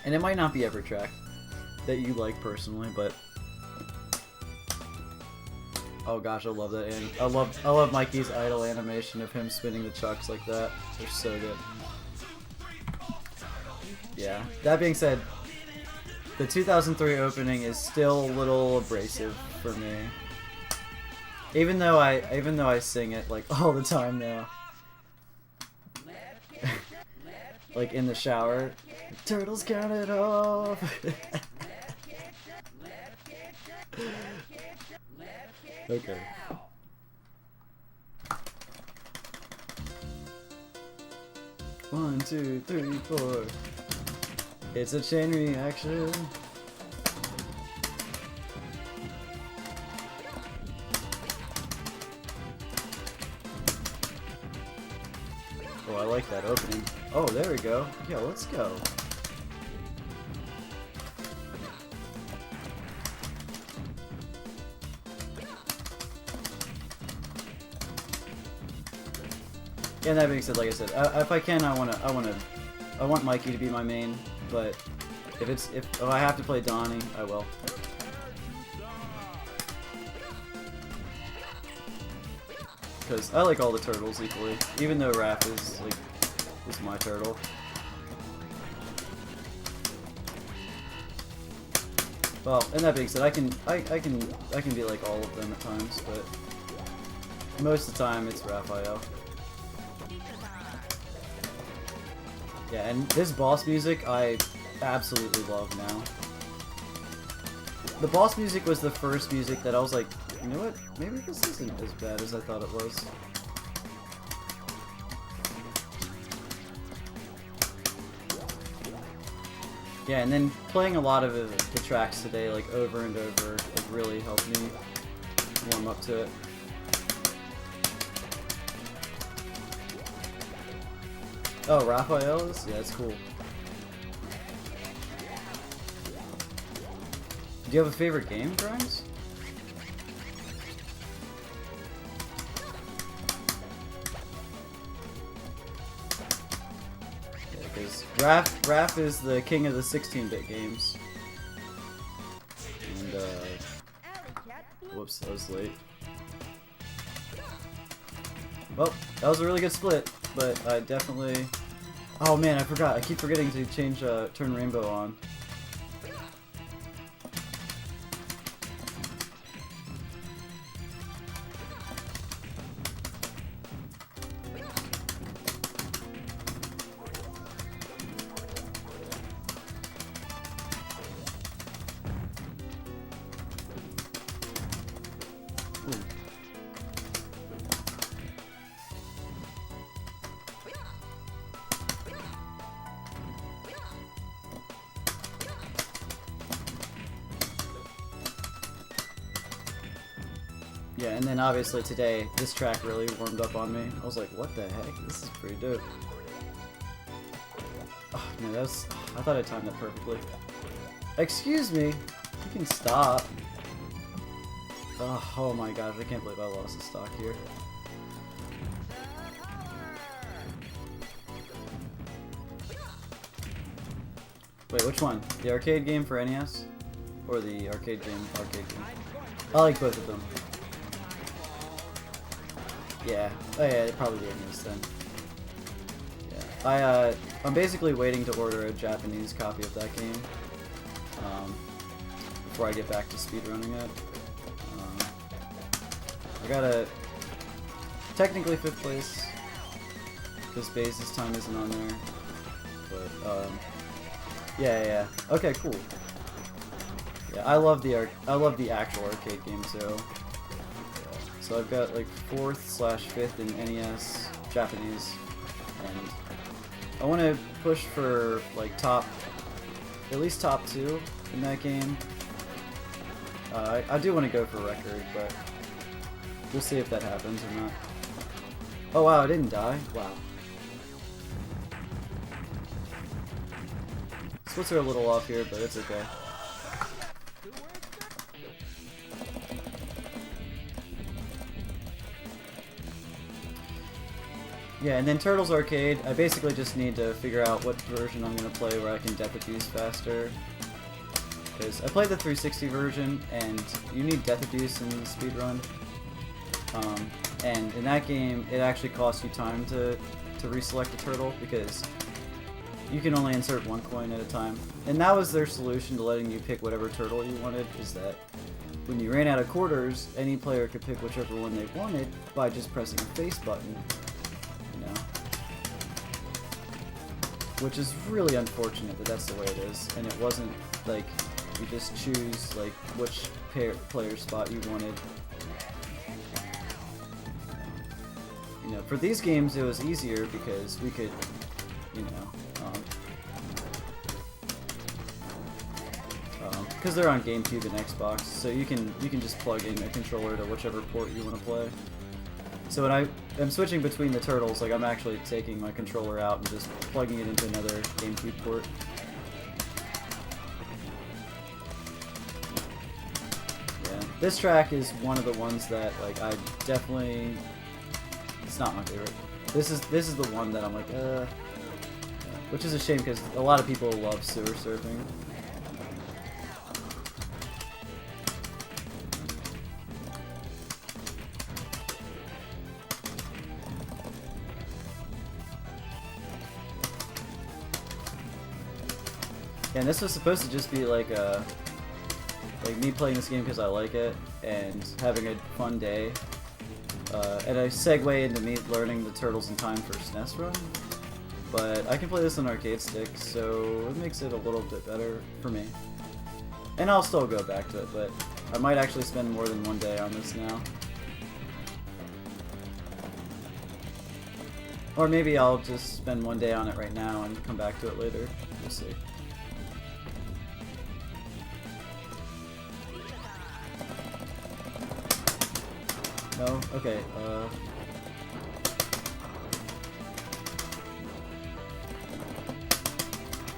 And it might not be every track that you like personally, but oh gosh, I love that. I love Mikey's idle animation of him spinning the chucks like that. They're so good. Yeah. That being said, the 2003 opening is still a little abrasive for me. Even though I sing it like all the time now. Like in the shower. Turtles counted off. Okay. One, two, three, four. It's a chain reaction. Oh, I like that opening. Oh, there we go. Yeah, let's go. Yeah, and that being said, like I said, if I can, I want Mikey to be my main, but if I have to play Donnie, I will. Because I like all the turtles equally, even though Raph is my turtle. Well, and that being said, I can be like all of them at times, but most of the time it's Raphael. Yeah, and this boss music I absolutely love now. The boss music was the first music that I was like, you know what, maybe this isn't as bad as I thought it was. Yeah, and then playing a lot of the tracks today, like over and over, like really helped me warm up to it. Oh, Raphael's? Yeah, it's cool. Do you have a favorite game, Grimes? Yeah, because Raph is the king of the 16-bit games. And, whoops, that was late. Well, that was a really good split. But I definitely... Oh man, I forgot. I keep forgetting to change turn rainbow on. Ooh. Yeah, and then obviously today, this track really warmed up on me. I was like, what the heck? This is pretty dope. Oh, no, I thought I timed that perfectly. Excuse me! You can stop. Oh my gosh, I can't believe I lost the stock here. Wait, which one? The arcade game for NES? Or the arcade game? I like both of them. Yeah. Oh yeah, probably the NES then. Yeah. I'm basically waiting to order a Japanese copy of that game. Before I get back to speedrunning it. I got a technically 5th place because Baze's time isn't on there. But yeah. Okay, cool. Yeah, I love the actual arcade game too. So I've got like 4th/5th in NES, Japanese, and I want to push for like at least top 2 in that game. I do want to go for record, but we'll see if that happens or not. Oh wow, I didn't die. Wow. Splits are a little off here, but it's okay. Yeah, and then Turtles Arcade, I basically just need to figure out what version I'm going to play where I can depth abuse faster. Because I played the 360 version, and you need depth abuse in the speedrun. And in that game, it actually costs you time to reselect the turtle, because you can only insert one coin at a time. And that was their solution to letting you pick whatever turtle you wanted, is that when you ran out of quarters, any player could pick whichever one they wanted by just pressing a face button. You know? Which is really unfortunate that that's the way it is, and it wasn't like you just choose like which player spot you wanted. You know, for these games it was easier because we could, you know, because they're on GameCube and Xbox, so you can just plug in a controller to whichever port you want to play. So when I'm switching between the turtles, like I'm actually taking my controller out and just plugging it into another GameCube port. Yeah, this track is one of the ones that like I definitely. It's not my favorite. This is the one that I'm like, which is a shame because a lot of people love sewer surfing. And this was supposed to just be like me playing this game because I like it and having a fun day. And I segue into me learning the turtles in time for SNES run. But I can play this on arcade stick, so it makes it a little bit better for me. And I'll still go back to it, but I might actually spend more than one day on this now. Or maybe I'll just spend one day on it right now and come back to it later. We'll see. No? Okay,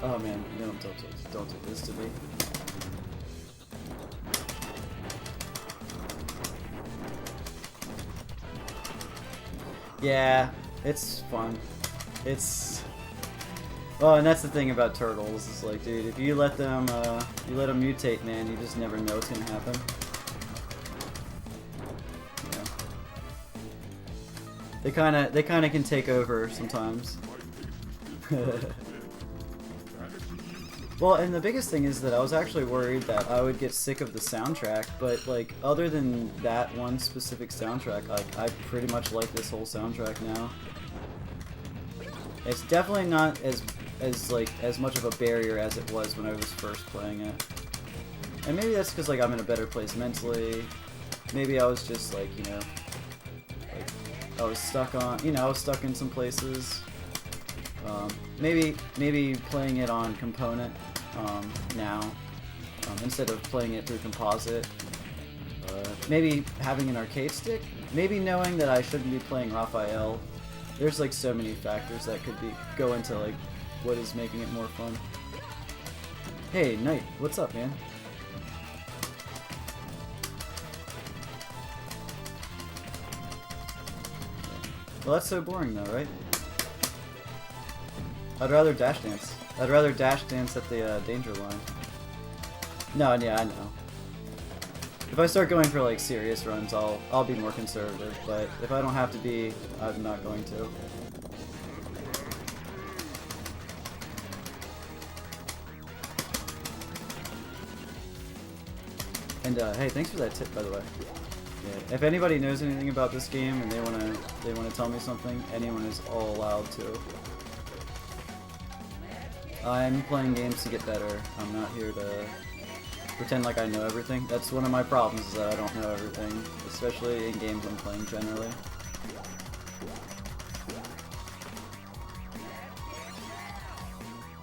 oh man, no, don't do this to me. Yeah, it's fun. It's... Oh, and that's the thing about turtles, is like, dude, if you let them mutate, man, you just never know what's gonna happen. They kinda can take over sometimes. Well, and the biggest thing is that I was actually worried that I would get sick of the soundtrack, but like other than that one specific soundtrack, like I pretty much like this whole soundtrack now. It's definitely not as much of a barrier as it was when I was first playing it. And maybe that's because like I'm in a better place mentally. Maybe I was just like, you know, I was stuck in some places. Maybe playing it on component now instead of playing it through composite. Maybe having an arcade stick. Maybe knowing that I shouldn't be playing Raphael. There's like so many factors that could go into like what is making it more fun. Hey, Knight, what's up, man? Well, that's so boring though, right? I'd rather dash dance. I'd rather dash dance at the danger line. No, yeah, I know. If I start going for like serious runs, I'll be more conservative, but if I don't have to be, I'm not going to. And hey, thanks for that tip, by the way. Yeah, if anybody knows anything about this game and they wanna tell me something, anyone is all allowed to. I'm playing games to get better. I'm not here to pretend like I know everything. That's one of my problems, is that I don't know everything, especially in games I'm playing generally.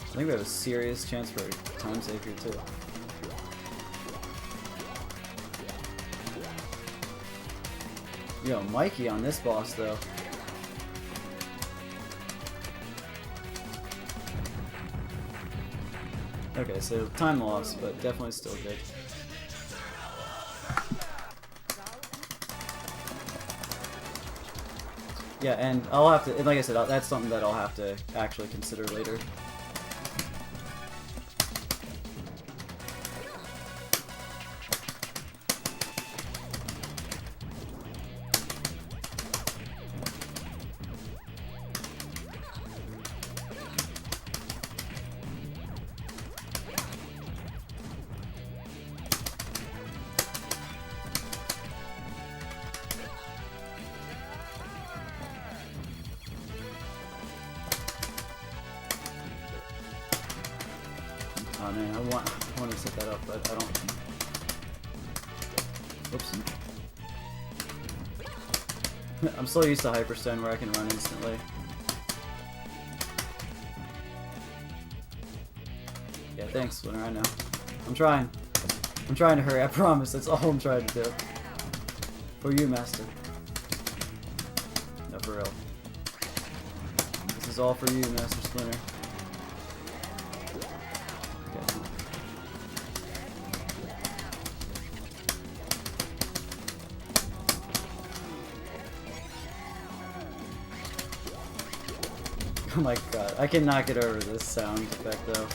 I think we have a serious chance for a time save here too. Yo, Mikey on this boss though. Okay, so time loss, but definitely still good. Yeah, and I'll have to, like I said, that's something that I'll have to actually consider later. Oh man, I want to set that up, but I don't. Oops. I'm so used to Hyperstone where I can run instantly. Yeah, thanks, Winner, I know. I'm trying. I'm trying to hurry, I promise. That's all I'm trying to do. For you, Master. No, for real. This is all for you, Master Splinter. Oh my god, I cannot get over this sound effect though.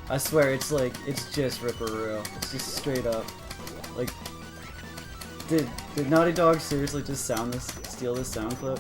I swear, it's like, it's just ripperoo. It's just straight up. Like, did Naughty Dog seriously just steal this sound clip?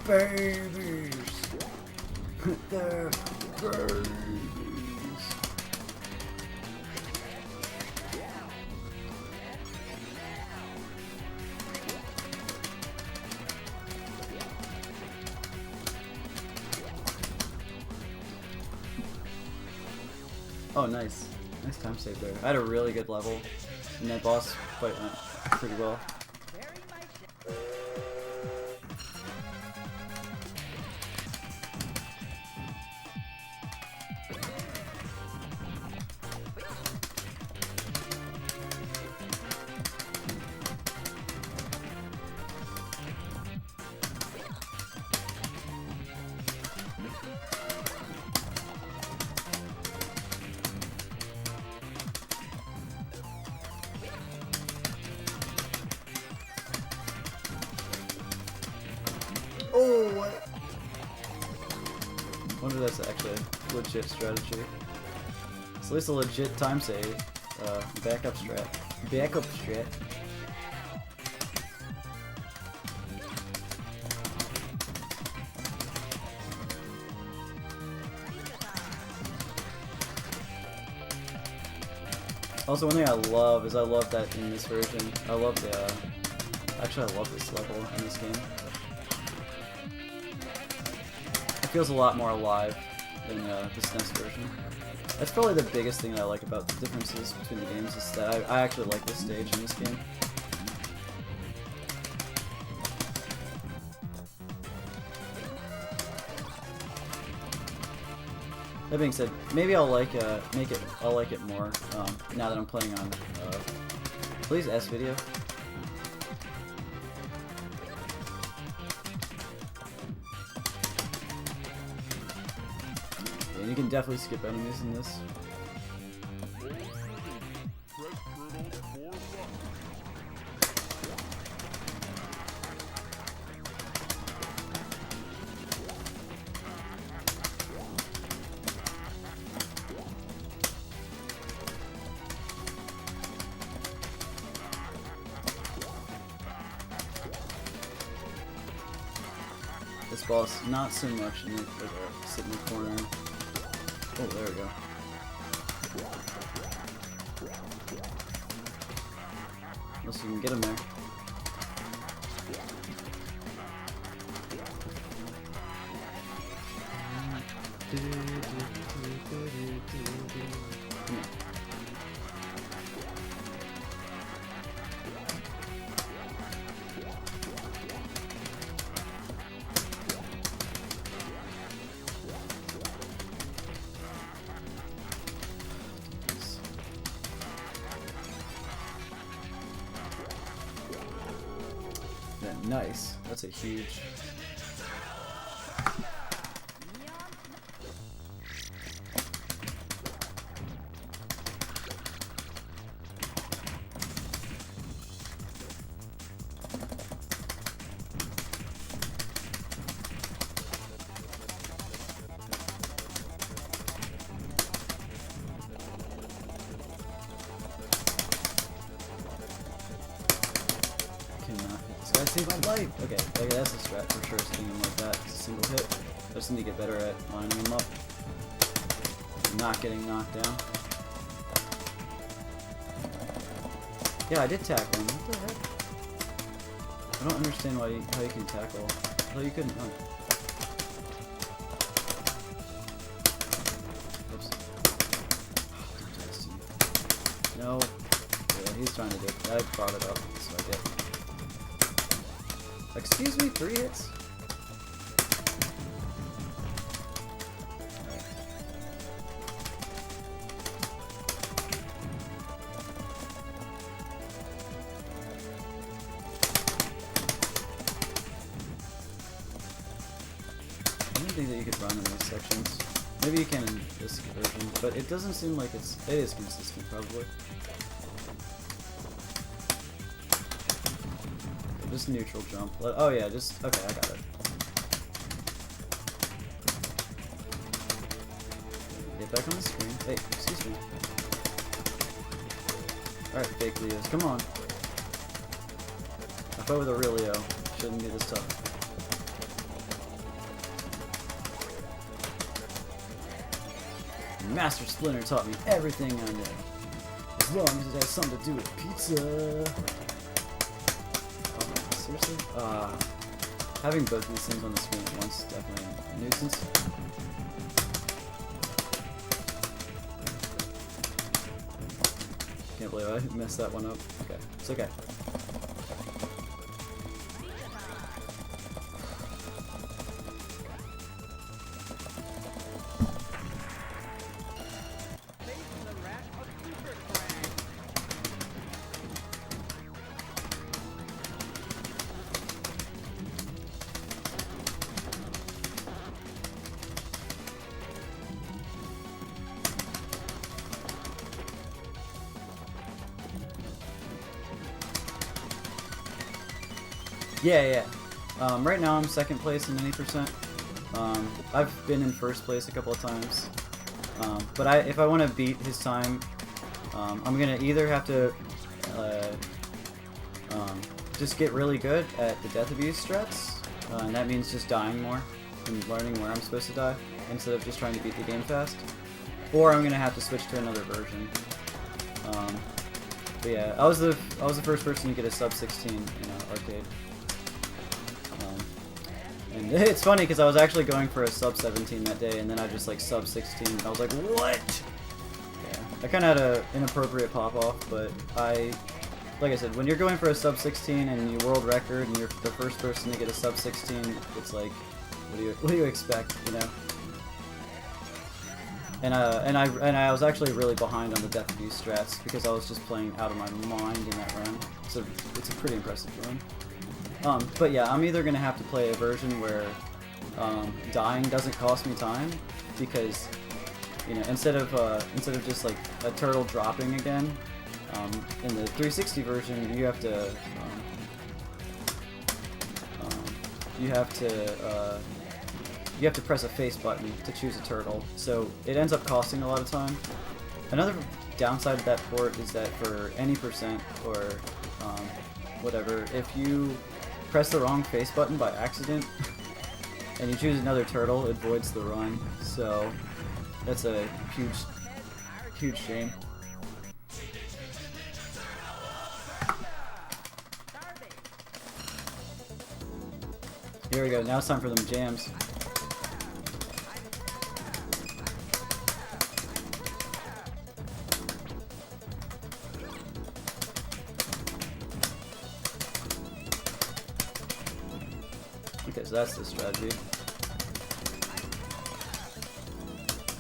Babies! They're babies! Oh, nice. Nice time save there. I had a really good level, and that boss fight went pretty well. Oh, what? I wonder if that's actually a legit strategy. It's at least a legit time save. Backup strat. Backup strat. Also, one thing I love is I love that in this version. I love the. Actually, I love this level in this game. It feels a lot more alive than the SNES version. That's probably the biggest thing that I like about the differences between the games is that I actually like this stage in this game. That being said, maybe I'll like I'll like it more now that I'm playing on. Please S video. And you can definitely skip enemies in this. This boss, not so much in the sit in the corner. Oh, there we go. you can get him there. Yeah, nice. That's a huge. That saved my life! Okay, that's a strat for sure, sitting him like that. It's a single hit. I just need to get better at lining him up. Not getting knocked down. Yeah, I did tackle him. What the heck? I don't understand how you can tackle. Well, you couldn't. Oh. Oops. Don't do this to you. No. Yeah, he's trying to do it. I brought it up, so I get. Excuse me, 3 hits? Alright. I don't think that you could run in these sections. Maybe you can in this version, but it doesn't seem like it is consistent, probably. Just neutral jump. Oh yeah, just okay. I got it. Get back on the screen. Hey, excuse me. All right, fake Leos, come on. I fought with a real Leo. Shouldn't be this tough. Master Splinter taught me everything I know. As long as it has something to do with pizza. Seriously? Having both these things on the screen at once is definitely a nuisance. Can't believe I messed that one up. Okay, it's okay. Yeah. Right now I'm second place in 90%. I've been in first place a couple of times. But if I want to beat his time, I'm gonna either have to just get really good at the death abuse strats, and that means just dying more and learning where I'm supposed to die instead of just trying to beat the game fast. Or I'm gonna have to switch to another version. But yeah, I was the first person to get a sub 16 in arcade. And it's funny because I was actually going for a sub 17 that day, and then I just like sub 16. And I was like, what? Yeah, I kind of had an inappropriate pop off, but like I said, when you're going for a sub 16 and you world record and you're the first person to get a sub 16, it's like, what do you expect, you know? And I was actually really behind on the death abuse strats because I was just playing out of my mind in that run. So it's a pretty impressive run. But yeah, I'm either gonna have to play a version where dying doesn't cost me time, because instead of just like a turtle dropping again, in the 360 version you have to press a face button to choose a turtle, so it ends up costing a lot of time. Another downside of that port is that for any percent or whatever, if you press the wrong face button by accident and you choose another turtle, it voids the run, so that's a huge shame. Here we go. Now it's time for them jams. Okay, so that's the strategy.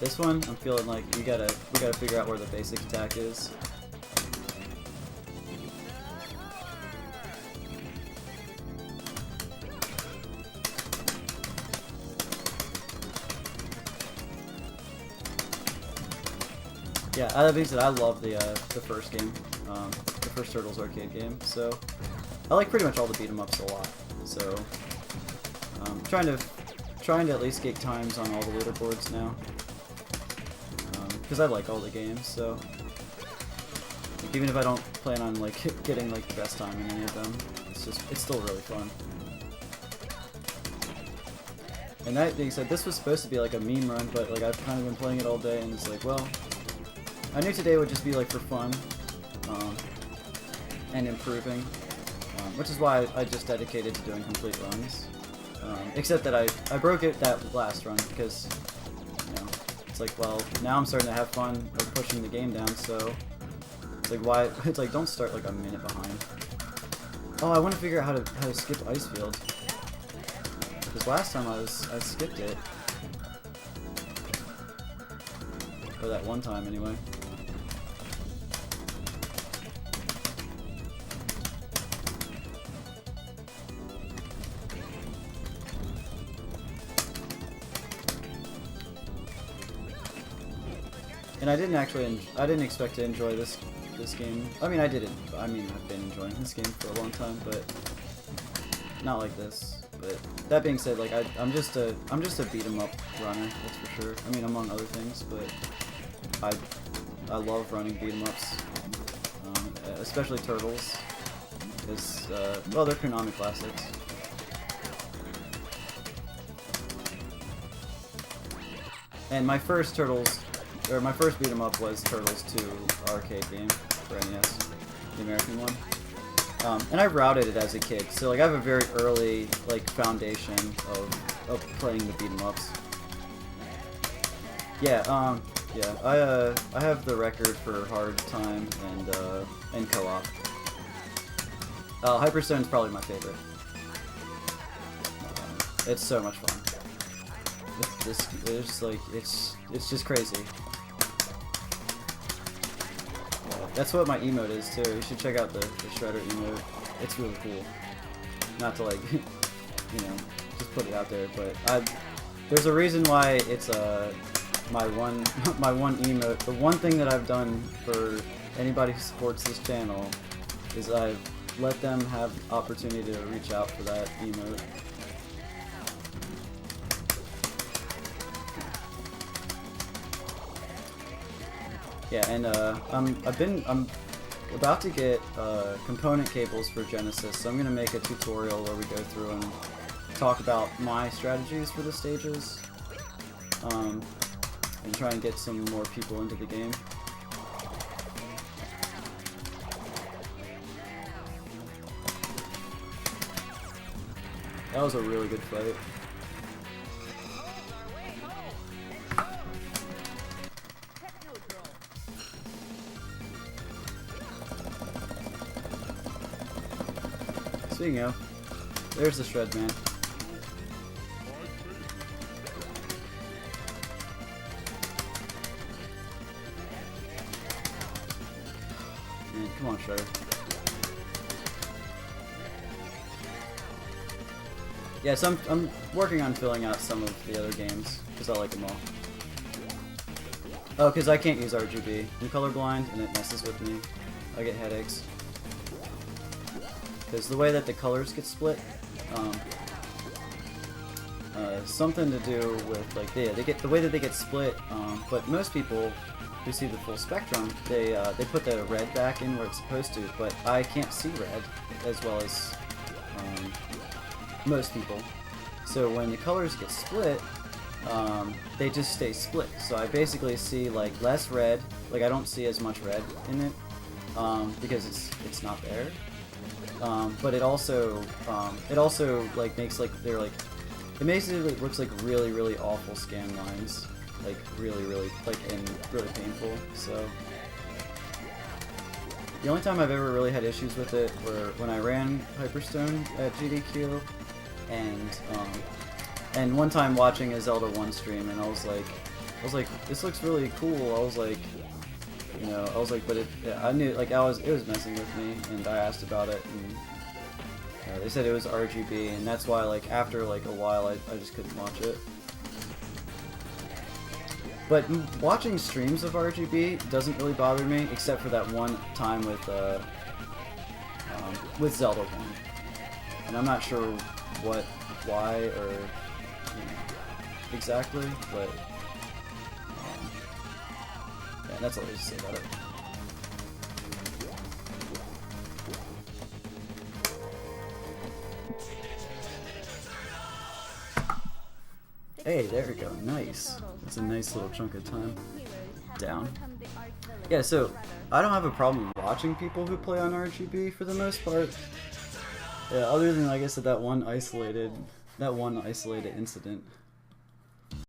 This one, I'm feeling like we gotta figure out where the basic attack is. Yeah, that being said, I love the first game, the first Turtles arcade game. So I like pretty much all the beat 'em ups a lot. So trying to at least get times on all the leaderboards now, because I like all the games. So like, even if I don't plan on like getting like the best time in any of them, it's still really fun. And that being said, this was supposed to be like a meme run, but like I've kind of been playing it all day, and it's like, well, I knew today would just be like for fun and improving, which is why I just dedicated to doing complete runs. Except that I broke it that last run because, you know, it's like, well, now I'm starting to have fun of pushing the game down, so it's like, why? It's like, don't start like a minute behind. Oh, I want to figure out how to skip Icefield, because last time I skipped it, or that one time anyway. And I didn't expect to enjoy this game. I mean, I've been enjoying this game for a long time, but not like this. But that being said, like I'm just a beat 'em up runner, that's for sure. I mean, among other things, but I love running beat 'em ups, especially Turtles, because well, they're Konami classics. And my first beat 'em up was Turtles 2 arcade game for NES, the American one. And I routed it as a kid, so like I have a very early like foundation of playing the beat 'em ups. Yeah, yeah. I have the record for hard time and co-op. Hyperstone's probably my favorite. It's so much fun. It's just crazy. That's what my emote is too. You should check out the Shredder emote. It's really cool. Not to like, you know, just put it out there, but there's a reason why it's my one emote. The one thing that I've done for anybody who supports this channel is I've let them have opportunity to reach out for that emote. Yeah, and I'm about to get component cables for Genesis, so I'm gonna make a tutorial where we go through and talk about my strategies for the stages, and try and get some more people into the game. That was a really good fight. Speaking of, there's the Shred Man. Man, come on, Shredder. Yeah, so I'm working on filling out some of the other games, because I like them all. Oh, because I can't use RGB. I'm colorblind, and it messes with me. I get headaches. Because the way that the colors get split, something to do with like they get the way that they get split. But most people who see the full spectrum, they put the red back in where it's supposed to. But I can't see red as well as most people. So when the colors get split, they just stay split. So I basically see like less red. Like I don't see as much red in it because it's not there. but it also like makes like they're like it makes it like, looks like really really awful scan lines, like really like and really painful. So the only time I've ever really had issues with it were when I ran Hyperstone at GDQ, and one time watching a Zelda 1 stream, and I was like, this looks really cool. I was like, you know, but I knew, like, it was messing with me, and I asked about it, and they said it was RGB, and that's why, like, after, like, a while, I just couldn't watch it. But watching streams of RGB doesn't really bother me, except for that one time with Zelda 1. And I'm not sure why, or, you know, exactly, but yeah, that's all I have to say about it. Hey, there we go. Nice. That's a nice little chunk of time down. Yeah, so I don't have a problem watching people who play on RGB for the most part. Yeah, other than, like I said, that one isolated incident.